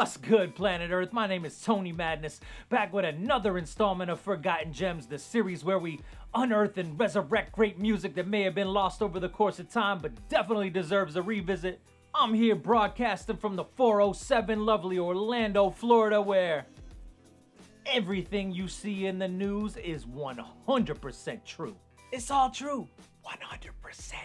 What's good, planet Earth? My name is Tony Madness, back with another installment of Forgotten Gems, the series where we unearth and resurrect great music that may have been lost over the course of time, but definitely deserves a revisit. I'm here broadcasting from the 407 lovely Orlando, Florida, where everything you see in the news is 100% true. It's all true, 100%.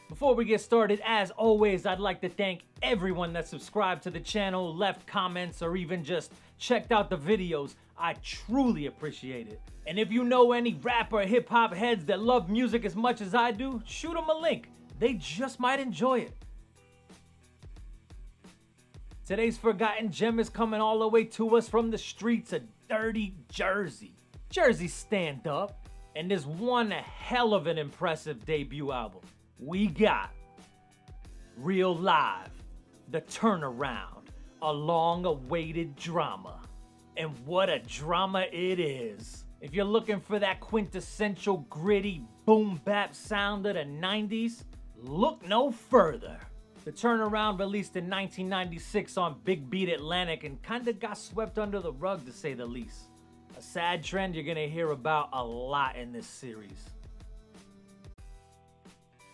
Before we get started, as always, I'd like to thank everyone that subscribed to the channel, left comments, or even just checked out the videos. I truly appreciate it. And if you know any rap or hip hop heads that love music as much as I do, shoot them a link. They just might enjoy it. Today's Forgotten Gem is coming all the way to us from the streets of dirty Jersey. Jersey stand up, and there's one hell of an impressive debut album. We got Real Live, The Turnaround, a long-awaited drama. And what a drama it is. If you're looking for that quintessential gritty boom-bap sound of the 90s, look no further. The Turnaround released in 1996 on Big Beat Atlantic and kinda got swept under the rug, to say the least. A sad trend you're gonna hear about a lot in this series.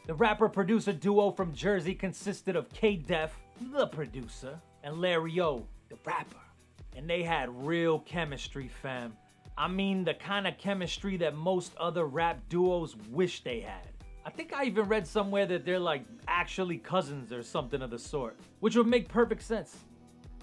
The rapper-producer duo from Jersey consisted of K-Def, the producer, and Larry O, the rapper. And they had real chemistry, fam. I mean, the kind of chemistry that most other rap duos wish they had. I think I even read somewhere that they're like actually cousins or something of the sort, which would make perfect sense.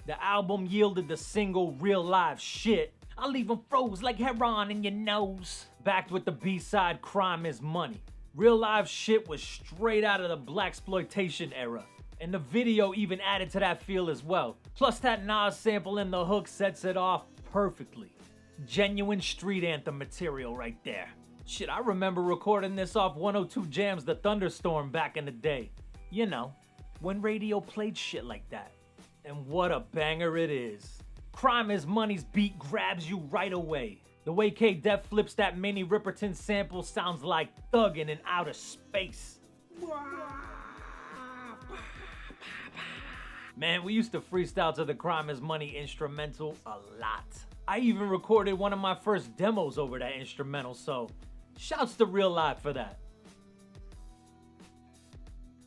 The album yielded the single Real Live Shit. I'll leave them froze like heroin in your nose. Backed with the B-side Crime Is Money. Real Live Shit was straight out of the blaxploitation era, and the video even added to that feel as well. Plus that Nas sample in the hook sets it off perfectly. Genuine street anthem material right there. Shit, I remember recording this off 102 Jam's The Thunderstorm back in the day. You know, when radio played shit like that. And what a banger it is. Crime Is Money's beat grabs you right away. The way K-Def flips that Minnie Riperton sample sounds like thuggin' in outer space. Man, we used to freestyle to the Crime Is Money instrumental a lot. I even recorded one of my first demos over that instrumental, so shouts to Real Live for that.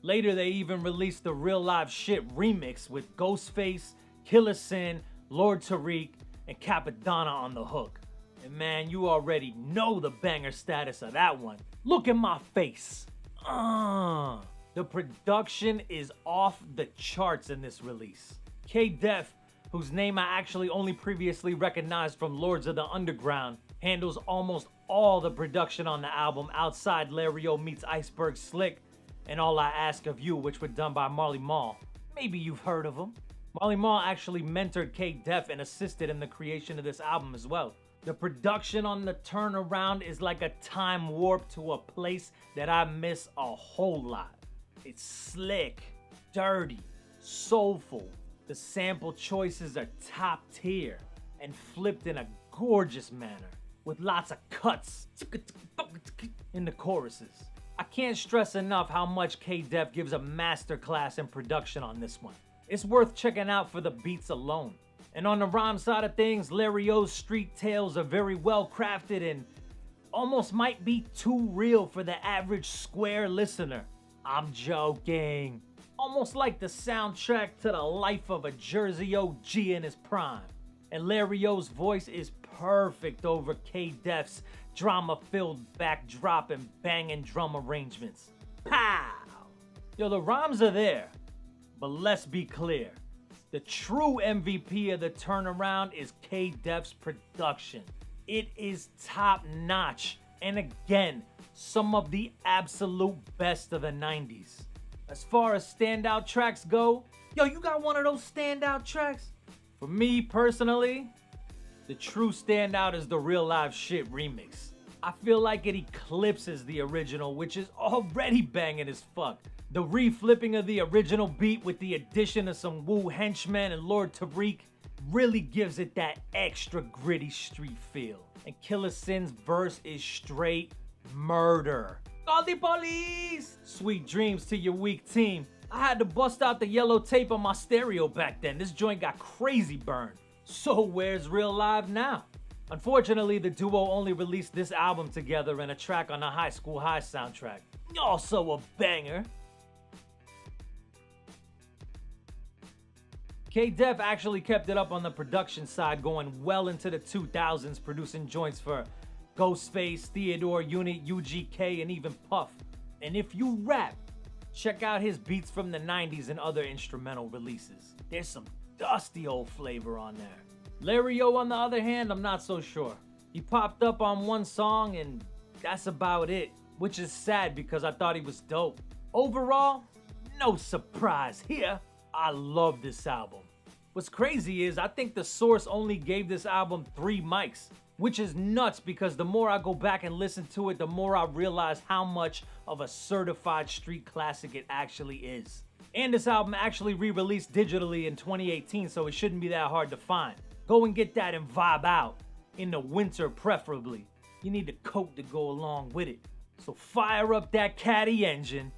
Later, they even released the Real Live Shit remix with Ghostface, Killer Sin, Lord Tariq, and Capadonna on the hook. And man, you already know the banger status of that one. Look at my face. The production is off the charts in this release. K-Def, whose name I actually only previously recognized from Lords of the Underground, handles almost all the production on the album outside Larry O meets Iceberg Slick and All I Ask of You, which were done by Marley Marl. Maybe you've heard of him. Marley Marl actually mentored K-Def and assisted in the creation of this album as well. The production on The Turnaround is like a time warp to a place that I miss a whole lot. It's slick, dirty, soulful. The sample choices are top tier and flipped in a gorgeous manner with lots of cuts in the choruses. I can't stress enough how much K-Def gives a masterclass in production on this one. It's worth checking out for the beats alone. And on the rhyme side of things, Larry O's street tales are very well crafted and almost might be too real for the average square listener. I'm joking. Almost like the soundtrack to the life of a Jersey OG in his prime. And Larry O's voice is perfect over K-Def's drama-filled backdrop and banging drum arrangements. Pow! Yo, the rhymes are there, but let's be clear. The true MVP of The Turnaround is K-Def's production. It is top notch, and again, some of the absolute best of the 90s. As far as standout tracks go, yo, you got one of those standout tracks? For me personally, the true standout is the Real Live Shit remix. I feel like it eclipses the original, which is already banging as fuck. The re-flipping of the original beat with the addition of some Wu henchmen and Lord Tariq really gives it that extra gritty street feel. And Killer Sin's verse is straight murder. Call the police! Sweet dreams to your weak team. I had to bust out the yellow tape on my stereo back then. This joint got crazy burned. So where's Real Live now? Unfortunately, the duo only released this album together and a track on the High School High soundtrack. Also a banger. K-Def actually kept it up on the production side, going well into the 2000s, producing joints for Ghostface, Theodore Unit, UGK, and even Puff. And if you rap, check out his beats from the 90s and other instrumental releases. There's some dusty old flavor on there. Larry O, on the other hand, I'm not so sure. He popped up on one song and that's about it, which is sad because I thought he was dope. Overall, no surprise here. I love this album. What's crazy is I think The Source only gave this album 3 mics, which is nuts because the more I go back and listen to it, the more I realize how much of a certified street classic it actually is. And this album actually re-released digitally in 2018, so it shouldn't be that hard to find. Go and get that and vibe out, in the winter preferably. You need the coat to go along with it. So fire up that Caddy engine,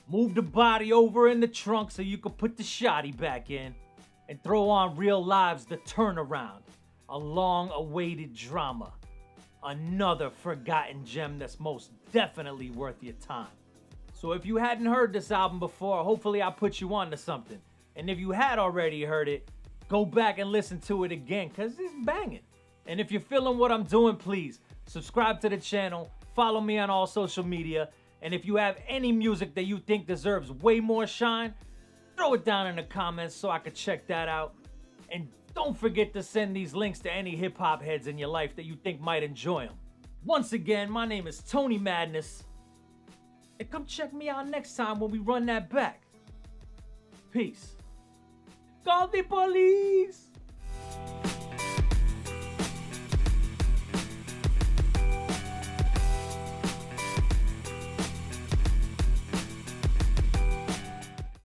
move the body over in the trunk so you can put the shotty back in, and throw on Real Live's The Turnaround, a long-awaited drama. Another forgotten gem that's most definitely worth your time. So if you hadn't heard this album before, hopefully I put you on to something. And if you had already heard it, go back and listen to it again, cause it's banging. And if you're feeling what I'm doing, please subscribe to the channel, follow me on all social media, and if you have any music that you think deserves way more shine, throw it down in the comments so I could check that out. And don't forget to send these links to any hip-hop heads in your life that you think might enjoy them. Once again, my name is Tony Madness, and come check me out next time when we run that back. Peace. Call the police!